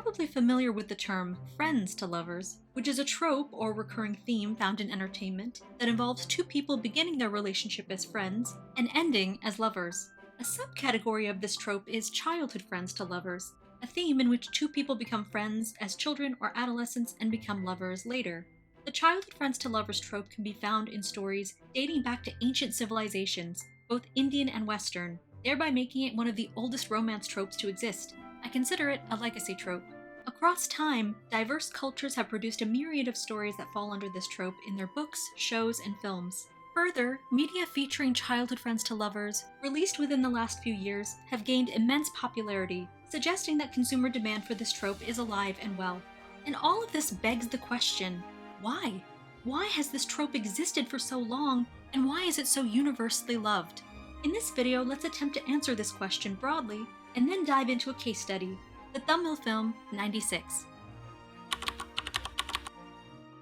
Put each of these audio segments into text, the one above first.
probably familiar with the term friends to lovers, which is a trope or recurring theme found in entertainment that involves two people beginning their relationship as friends and ending as lovers. A subcategory of this trope is childhood friends to lovers, a theme in which two people become friends as children or adolescents and become lovers later. The childhood friends to lovers trope can be found in stories dating back to ancient civilizations, both Indian and Western, thereby making it one of the oldest romance tropes to exist. I consider it a legacy trope. Across time, diverse cultures have produced a myriad of stories that fall under this trope in their books, shows, and films. Further, media featuring childhood friends to lovers, released within the last few years, have gained immense popularity, suggesting that consumer demand for this trope is alive and well. And all of this begs the question, why? Why has this trope existed for so long, and why is it so universally loved? In this video, let's attempt to answer this question broadly, and then dive into a case study, the thumbnail film 96.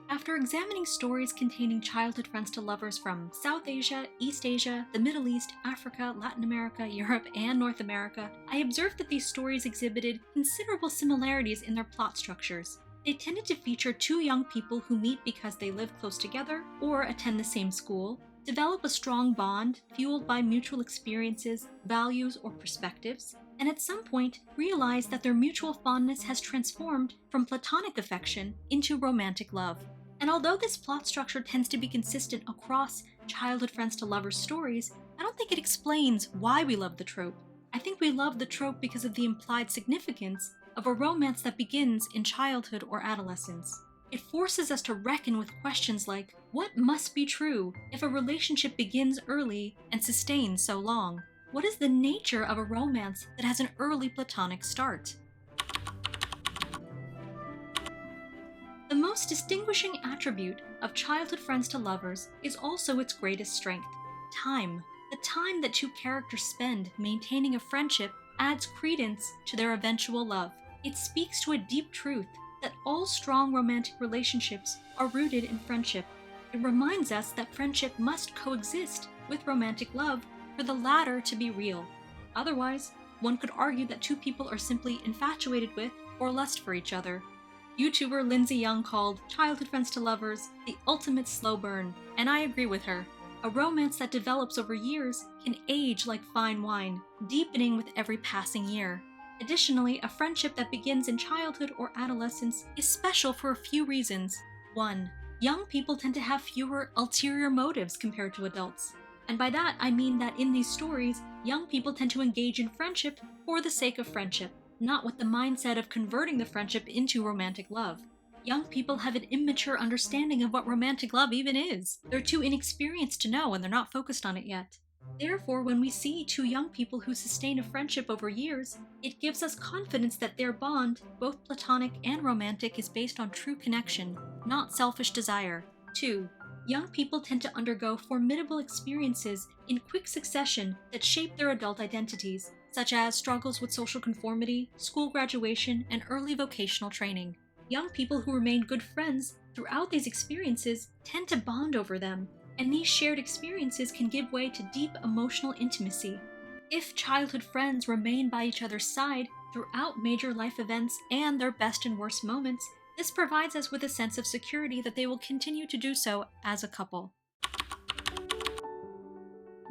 After examining stories containing childhood friends to lovers from South Asia, East Asia, the Middle East, Africa, Latin America, Europe, and North America, I observed that these stories exhibited considerable similarities in their plot structures. They tended to feature two young people who meet because they live close together or attend the same school, develop a strong bond fueled by mutual experiences, values, or perspectives, and at some point realize that their mutual fondness has transformed from platonic affection into romantic love. And although this plot structure tends to be consistent across childhood friends to lovers stories, I don't think it explains why we love the trope. I think we love the trope because of the implied significance of a romance that begins in childhood or adolescence. It forces us to reckon with questions like, what must be true if a relationship begins early and sustains so long? What is the nature of a romance that has an early platonic start? The most distinguishing attribute of childhood friends to lovers is also its greatest strength: time. The time that two characters spend maintaining a friendship adds credence to their eventual love. It speaks to a deep truth that all strong romantic relationships are rooted in friendship. It reminds us that friendship must coexist with romantic love for the latter to be real. Otherwise, one could argue that two people are simply infatuated with or lust for each other. YouTuber Lindsay Young called childhood friends to lovers the ultimate slow burn, and I agree with her. A romance that develops over years can age like fine wine, deepening with every passing year. Additionally, a friendship that begins in childhood or adolescence is special for a few reasons. 1. Young people tend to have fewer ulterior motives compared to adults. And by that, I mean that in these stories, young people tend to engage in friendship for the sake of friendship, not with the mindset of converting the friendship into romantic love. Young people have an immature understanding of what romantic love even is. They're too inexperienced to know, and they're not focused on it yet. Therefore, when we see two young people who sustain a friendship over years, it gives us confidence that their bond, both platonic and romantic, is based on true connection, not selfish desire. 2. Young people tend to undergo formidable experiences in quick succession that shape their adult identities, such as struggles with social conformity, school graduation, and early vocational training. Young people who remain good friends throughout these experiences tend to bond over them, and these shared experiences can give way to deep emotional intimacy. If childhood friends remain by each other's side throughout major life events and their best and worst moments, this provides us with a sense of security that they will continue to do so as a couple.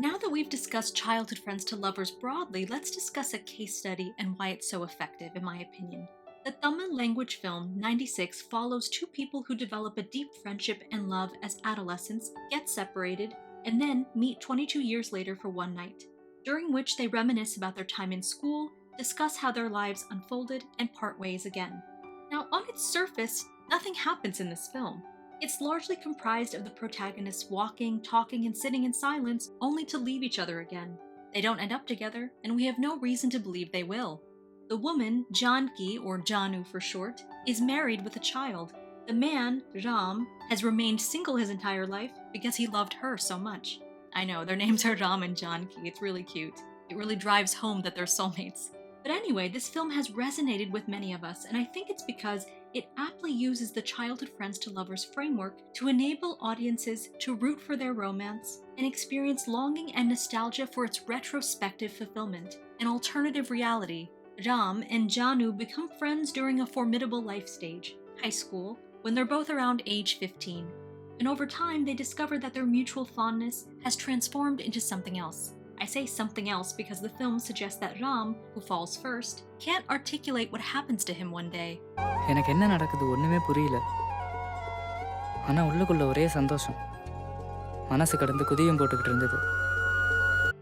Now that we've discussed childhood friends to lovers broadly, let's discuss a case study and why it's so effective, in my opinion. The thumbnail language film 96 follows two people who develop a deep friendship and love as adolescents, get separated, and then meet 22 years later for one night, during which they reminisce about their time in school, discuss how their lives unfolded, and part ways again. Now, on its surface, nothing happens in this film. It's largely comprised of the protagonists walking, talking, and sitting in silence, only to leave each other again. They don't end up together, and we have no reason to believe they will. The woman, Janki, or Janu for short, is married with a child. The man, Ram, has remained single his entire life because he loved her so much. I know, their names are Ram and Janki, it's really cute. It really drives home that they're soulmates. But anyway, this film has resonated with many of us, and I think it's because it aptly uses the childhood friends to lovers framework to enable audiences to root for their romance and experience longing and nostalgia for its retrospective fulfillment, an alternative reality, Ram and Janu become friends during a formidable life stage, high school, when they're both around age 15. And over time, they discover that their mutual fondness has transformed into something else. I say something else because the film suggests that Ram, who falls first, can't articulate what happens to him one day. எனக்கு என்ன நடக்குது ஒண்ணுமே புரியல. ஆனா உள்ளுக்குள்ள ஒரே சந்தோஷம். மனசு கடந்து குதியும் போட்டுக்கிட்டு இருந்தது.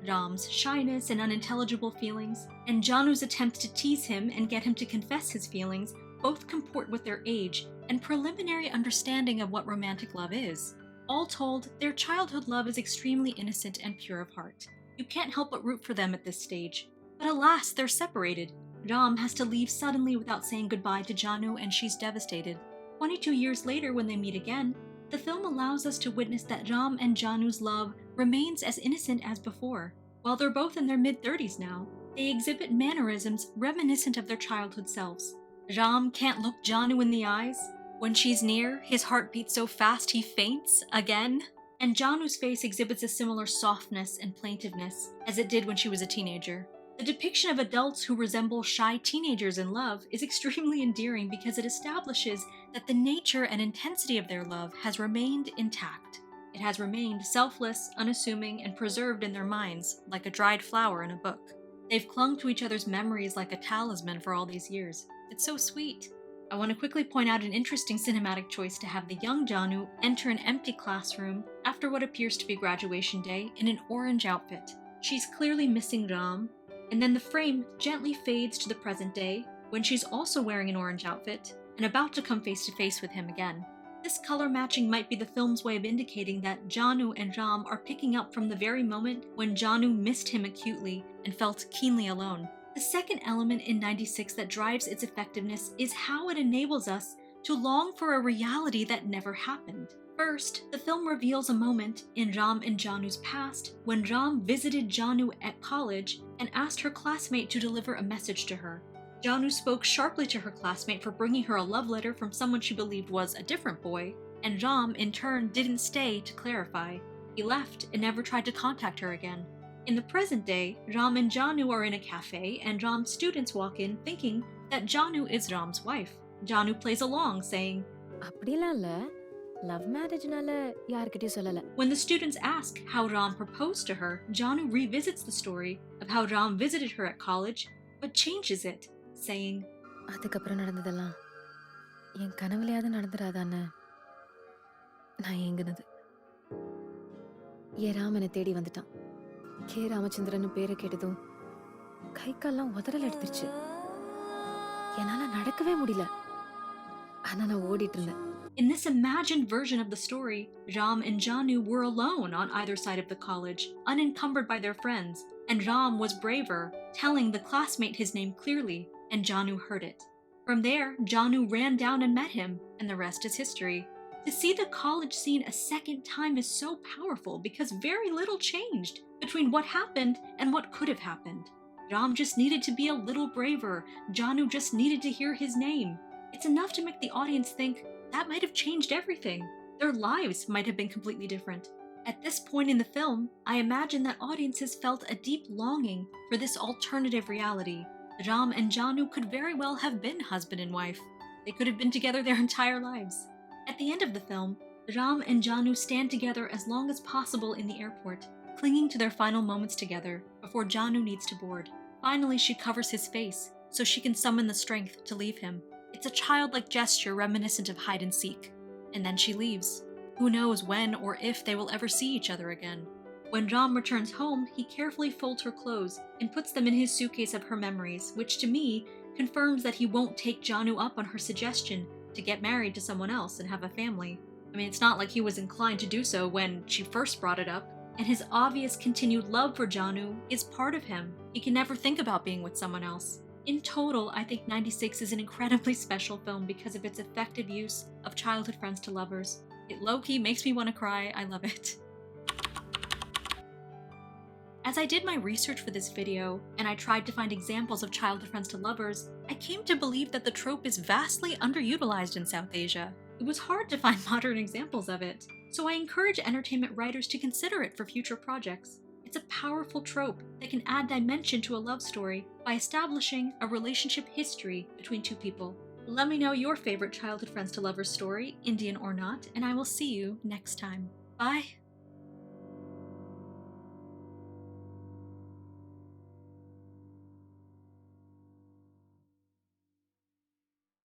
Ram's shyness and unintelligible feelings, and Janu's attempts to tease him and get him to confess his feelings both comport with their age and preliminary understanding of what romantic love is. All told, their childhood love is extremely innocent and pure of heart. You can't help but root for them at this stage. But alas, they're separated. Ram has to leave suddenly without saying goodbye to Janu, and she's devastated. 22 years later, when they meet again, the film allows us to witness that Ram and Janu's love remains as innocent as before. While they're both in their mid-30s now, they exhibit mannerisms reminiscent of their childhood selves. Ram can't look Janu in the eyes. When she's near, his heart beats so fast he faints again. And Janu's face exhibits a similar softness and plaintiveness as it did when she was a teenager. The depiction of adults who resemble shy teenagers in love is extremely endearing because it establishes that the nature and intensity of their love has remained intact. It has remained selfless, unassuming, and preserved in their minds, like a dried flower in a book. They've clung to each other's memories like a talisman for all these years. It's so sweet. I want to quickly point out an interesting cinematic choice to have the young Janu enter an empty classroom after what appears to be graduation day in an orange outfit. She's clearly missing Ram, and then the frame gently fades to the present day when she's also wearing an orange outfit and about to come face to face with him again. This color matching might be the film's way of indicating that Janu and Ram are picking up from the very moment when Janu missed him acutely and felt keenly alone. The second element in 96 that drives its effectiveness is how it enables us to long for a reality that never happened. First, the film reveals a moment in Ram and Janu's past when Ram visited Janu at college and asked her classmate to deliver a message to her. Janu spoke sharply to her classmate for bringing her a love letter from someone she believed was a different boy, and Ram, in turn, didn't stay to clarify. He left and never tried to contact her again. In the present day, Ram and Janu are in a cafe, and Ram's students walk in thinking that Janu is Ram's wife. Janu plays along, saying, அப்படிலாம் இல்ல love மேரேஜ்னால யார்கிட்டயும் சொல்லல. When the students ask how Ram proposed to her, Janu revisits the story of how Ram visited her at college, but changes it, saying, அதுக்கப்புறம் நடந்ததெல்லாம் என் கனவுலையாவது நடந்துராதான்னு நான் ஏங்குனது. ஏ ராமனை தேடி வந்துட்டான். கே ராமச்சந்திரன் பேரை கேட்டதும் கை கால்லாம் உதறல் எடுத்துருச்சு. என்னால நடக்கவே முடியல. ஆனா நான் ஓடிட்டு இருந்தேன். In this imagined version of the story, Ram and Janu were alone on either side of the college, unencumbered by their friends, and Ram was braver, telling the classmate his name clearly, and Janu heard it. From there, Janu ran down and met him, and the rest is history. To see the college scene a second time is so powerful because very little changed between what happened and what could have happened. Ram just needed to be a little braver. Janu just needed to hear his name. It's enough to make the audience think that might have changed everything. Their lives might have been completely different. At this point in the film, I imagine that audiences felt a deep longing for this alternative reality. Ram and Janu could very well have been husband and wife. They could have been together their entire lives. At the end of the film, Ram and Janu stand together as long as possible in the airport, clinging to their final moments together before Janu needs to board. Finally, she covers his face so she can summon the strength to leave him. It's a childlike gesture reminiscent of hide and seek. And then she leaves. Who knows when or if they will ever see each other again. When Ram returns home, he carefully folds her clothes and puts them in his suitcase of her memories, which to me confirms that he won't take Janu up on her suggestion to get married to someone else and have a family. I mean, it's not like he was inclined to do so when she first brought it up, and his obvious continued love for Janu is part of him. He can never think about being with someone else. In total, I think 96 is an incredibly special film because of its effective use of childhood friends to lovers. It low-key makes me want to cry. I love it. As I did my research for this video, and I tried to find examples of childhood friends to lovers, I came to believe that the trope is vastly underutilized in South Asia. It was hard to find modern examples of it, so I encourage entertainment writers to consider it for future projects. It's a powerful trope that can add dimension to a love story by establishing a relationship history between two people. Let me know your favorite childhood friends to lovers story, Indian or not, and I will see you next time. Bye!